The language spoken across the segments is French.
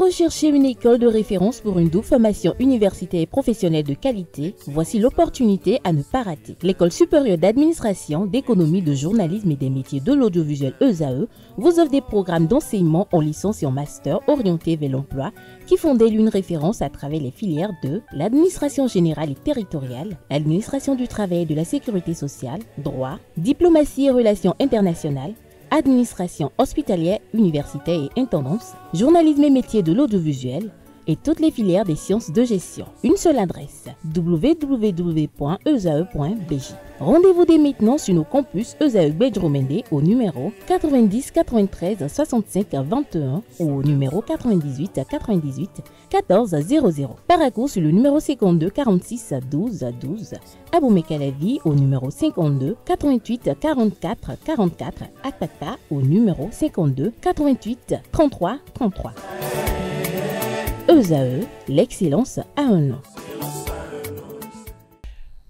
recherchez une école de référence pour une double formation universitaire et professionnelle de qualité? Voici l'opportunité à ne pas rater. L'École supérieure d'administration, d'économie, de journalisme et des métiers de l'audiovisuel ESAE vous offre des programmes d'enseignement en licence et en master orientés vers l'emploi qui font d'elle une référence à travers les filières de l'administration générale et territoriale, l'administration du travail et de la sécurité sociale, droit, diplomatie et relations internationales, administration hospitalière, universitaire et intendance, journalisme et métiers de l'audiovisuel et toutes les filières des sciences de gestion. Une seule adresse, www.esae.bj. Rendez-vous dès maintenant sur nos campus ESAE Bedjromende au numéro 90 93 65 21 ou au numéro 98 98 14 00. Paracourt sur le numéro 52 46 12 12. Aboumé-Calavi au numéro 52 88 44 44. Akpata au numéro 52 88 33 33. ESAE, l'excellence a un nom.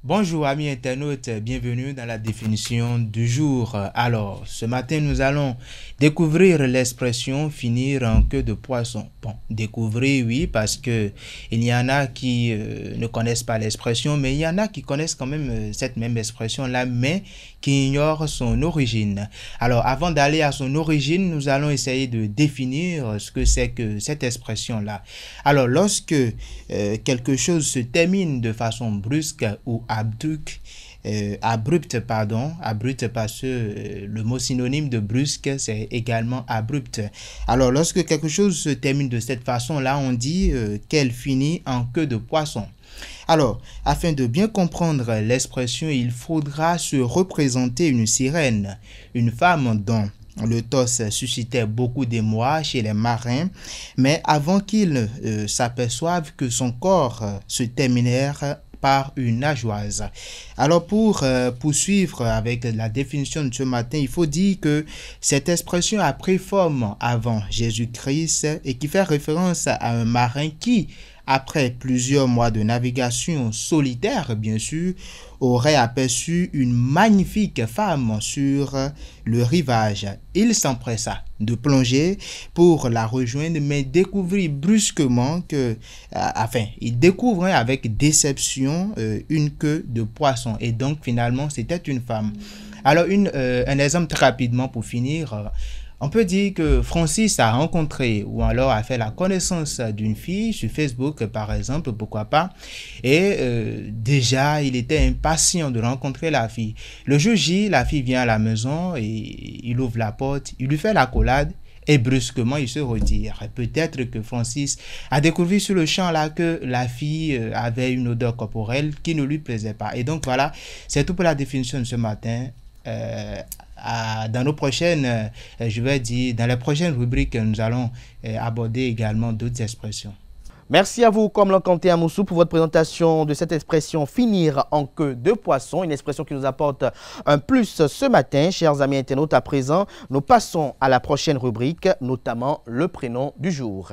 Bonjour amis internautes, bienvenue dans la définition du jour. Alors, ce matin, nous allons découvrir l'expression finir en queue de poisson. Bon, découvrir, oui, parce que il y en a qui ne connaissent pas l'expression, mais il y en a qui connaissent quand même cette même expression-là, mais qui ignorent son origine. Alors, avant d'aller à son origine, nous allons essayer de définir ce que c'est que cette expression-là. Alors, lorsque quelque chose se termine de façon brusque ou abrupte parce que le mot synonyme de brusque c'est également abrupt. Alors lorsque quelque chose se termine de cette façon là, on dit qu'elle finit en queue de poisson. Alors, afin de bien comprendre l'expression, il faudra se représenter une sirène, une femme dont le torse suscitait beaucoup d'émoi chez les marins, mais avant qu'ils s'aperçoivent que son corps se terminèrent par une nageoise. Alors pour poursuivre avec la définition de ce matin, il faut dire que cette expression a pris forme avant Jésus-Christ et qui fait référence à un marin qui, après plusieurs mois de navigation solitaire, bien sûr, aurait aperçu une magnifique femme sur le rivage. Il s'empressa de plonger pour la rejoindre, mais découvrit brusquement que, il découvrait avec déception une queue de poisson. Et donc, finalement, c'était une femme. Alors, un exemple très rapidement pour finir. On peut dire que Francis a rencontré ou alors a fait la connaissance d'une fille sur Facebook, par exemple, pourquoi pas. Et déjà, il était impatient de rencontrer la fille. Le jour J, la fille vient à la maison et il ouvre la porte, il lui fait l'accolade et brusquement, il se retire. Peut-être que Francis a découvert sur le champ là que la fille avait une odeur corporelle qui ne lui plaisait pas. Et donc voilà, c'est tout pour la définition de ce matin. Dans nos prochaines, dans les prochaines rubriques, nous allons aborder également d'autres expressions. Merci à vous, comme l'encanté Amoussou, pour votre présentation de cette expression finir en queue de poisson, une expression qui nous apporte un plus ce matin. Chers amis internautes, à présent, nous passons à la prochaine rubrique, notamment le prénom du jour.